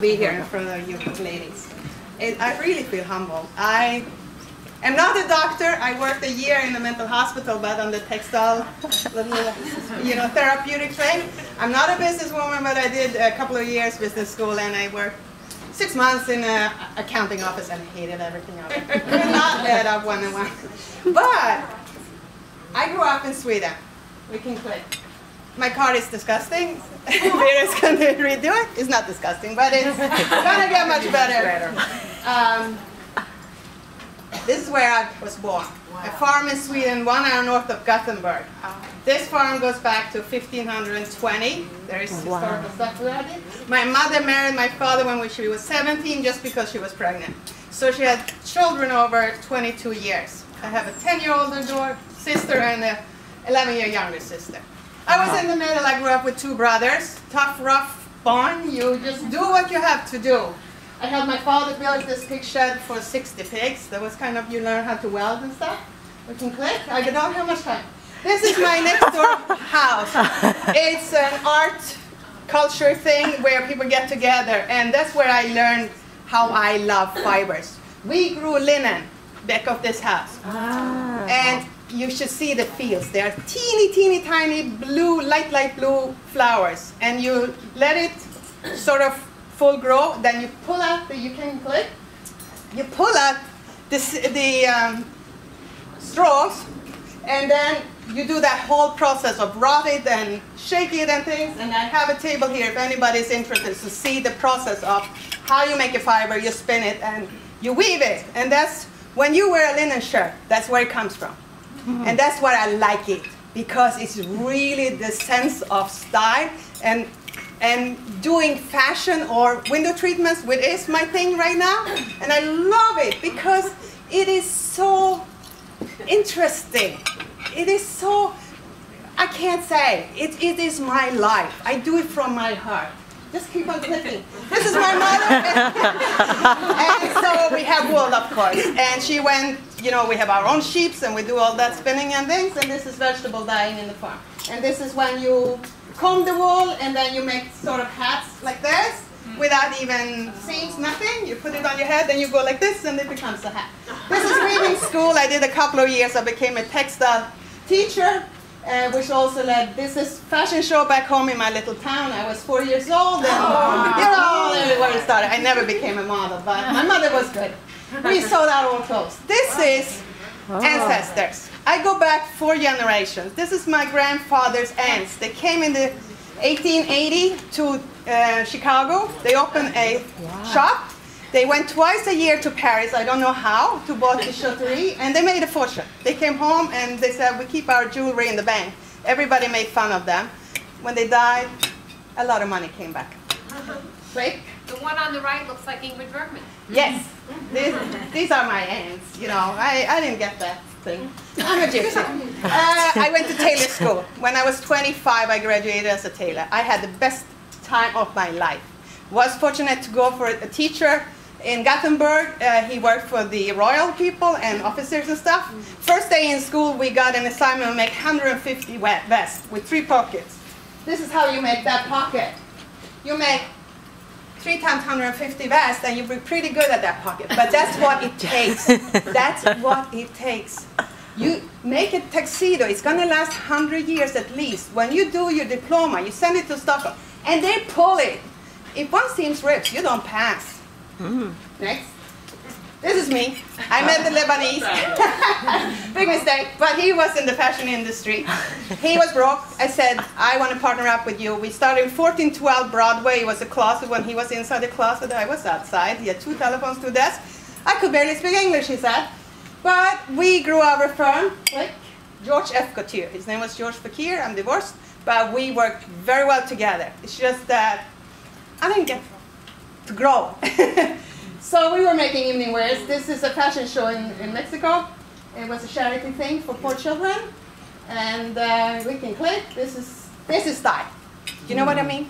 Be here in front of you ladies. I really feel humble. I am not a doctor. I worked a year in a mental hospital, but on the textile, therapeutic thing. I'm not a businesswoman, but I did a couple of years business school, and I worked 6 months in an accounting office and hated everything of it. Not add up one-on-one. But I grew up in Sweden. We can click. My car is disgusting. Vera's going to redo it. It's not disgusting, but it's going to get much better. This is where I was born. Wow. A farm in Sweden, 1 hour north of Gothenburg. This farm goes back to 1520. There is historical stuff about it. My mother married my father when she was 17 just because she was pregnant. So she had children over 22 years. I have a 10-year-old sister and an 11-year younger sister. I was in the middle. I grew up with 2 brothers. Tough, rough, born. You just do what you have to do. I helped my father build this pig shed for 60 pigs. That was kind of, you learn how to weld and stuff. We can click. I don't have much time. This is my next door house. It's an art culture thing where people get together. And that's where I learned how I love fibers. We grew linen back of this house. And you should see the fields. They are teeny, teeny, tiny blue, light blue flowers. And you let it sort of full grow. Then you pull out you can click. You pull out the straws, and then you do that whole process of rot it and shake it and things. And I have a table here if anybody's interested to see the process of how you make a fiber. You spin it and you weave it. And that's when you wear a linen shirt, that's where it comes from. And that's why I like it, because it's really the sense of style and doing fashion or window treatments, which is my thing right now. And I love it because it is so interesting. It is so, I can't say, it is my life. I do it from my heart. Just keep on clicking. This is my mother. And so we have wool, of course. And she went, we have our own sheeps and we do all that spinning and things. And this is vegetable dyeing in the farm. And this is when you comb the wool and then you make sort of hats like this without even seams, nothing. You put it on your head, then you go like this and it becomes a hat. This is weaving school. I did a couple of years. I became a textile teacher. Which also led, this is fashion show back home in my little town. I was 4 years old, and where it started. I never became a model, but my mother was good. We sold out all clothes. This is ancestors. I go back 4 generations. This is my grandfather's aunts. They came in the 1880 to Chicago. They opened a shop. They went twice a year to Paris, I don't know how, to buy bijouterie, and they made a fortune. They came home and they said, we keep our jewelry in the bank. Everybody made fun of them. When they died, a lot of money came back. Right? The one on the right looks like Ingrid Bergman. Yes. These are my aunts. I didn't get that thing. I'm a gypsy. I went to tailor school. When I was 25, I graduated as a tailor. I had the best time of my life. Was fortunate to go for a teacher in Gothenburg. He worked for the royal people and officers and stuff. First day in school, we got an assignment to make 150 vests with 3 pockets. This is how you make that pocket. You make 3 times 150 vests, and you'll be pretty good at that pocket. But that's what it takes. That's what it takes. You make a tuxedo. It's going to last 100 years at least. When you do your diploma, you send it to Stockholm, and they pull it. If one seams rips, you don't pass. Next. This is me. I met the Lebanese. Big mistake. But he was in the fashion industry. He was broke. I said, I want to partner up with you. We started in 1412 Broadway. It was a closet. When he was inside the closet, I was outside. He had 2 telephones, 2 desks. I could barely speak English, he said. But we grew our firm. Like George F. Couture. His name was George Fakir. I'm divorced. But we worked very well together. It's just that I didn't get to grow. So we were making evening wears. This is a fashion show in Mexico. It was a charity thing for poor children. And we can click. This is style. You know what I mean?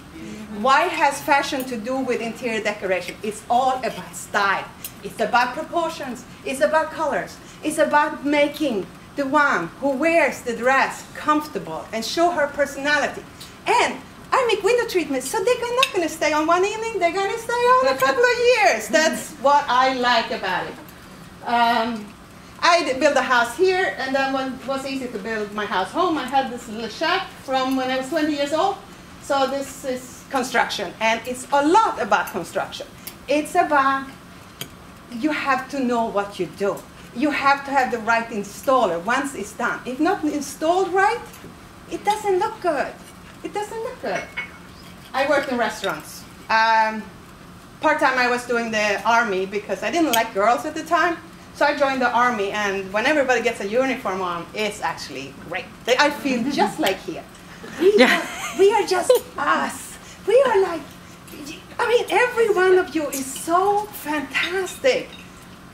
Why has fashion to do with interior decoration? It's all about style. It's about proportions. It's about colors. It's about making the one who wears the dress comfortable and show her personality. And I make window treatments, so they're not going to stay on one evening. They're going to stay on a couple of years. That's what I like about it. I built a house here, and then when it was easy to build my house home, I had this little shack from when I was 20 years old. So this is construction, and it's a lot about construction. It's about, you have to know what you do. You have to have the right installer once it's done. If not installed right, it doesn't look good. It doesn't look good. I worked in restaurants. Part-time I was doing the army because I didn't like girls at the time. So I joined the army, and when everybody gets a uniform on, it's actually great. I feel just like here. We are just us. We are like, I mean, every one of you is so fantastic.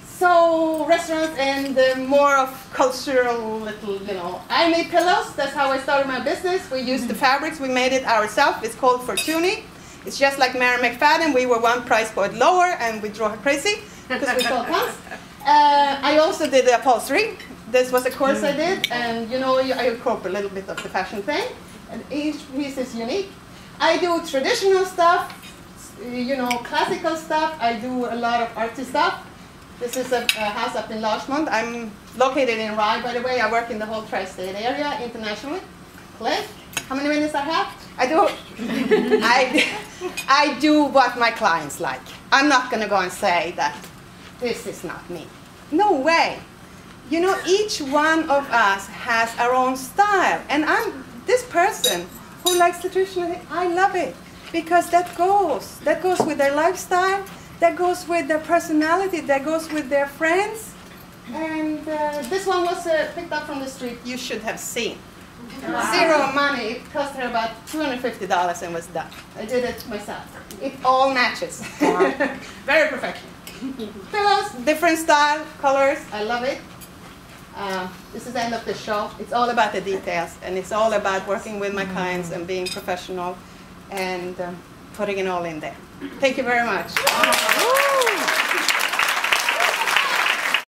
So restaurants and more of cultural little, I made pillows. That's how I started my business. We used the fabrics. We made it ourselves. It's called Fortuny. It's just like Mary McFadden. We were one price point lower, and we drove her crazy because we sold tons. I also did the upholstery. This was a course I did, and I incorporate a little bit of the fashion thing, and each piece is unique. I do traditional stuff, classical stuff. I do a lot of arty stuff. This is a house up in Larchmont. I'm located in Rye, by the way. I work in the whole tri-state area internationally. Cliff, how many minutes I have? I do what my clients like. I'm not going to go and say that this is not me. No way. Each one of us has our own style. And I'm this person who likes the traditional. I love it because that goes with their lifestyle, that goes with their personality, that goes with their friends. And this one was picked up from the street. You should have seen. Wow. Zero money. It cost her about $250 and was done. I did it myself. It all matches. Wow. Very professional. Pillows, different style, colors. I love it. This is the end of the show. It's all about the details, and it's all about working with my clients and being professional and putting it all in there. Thank you very much.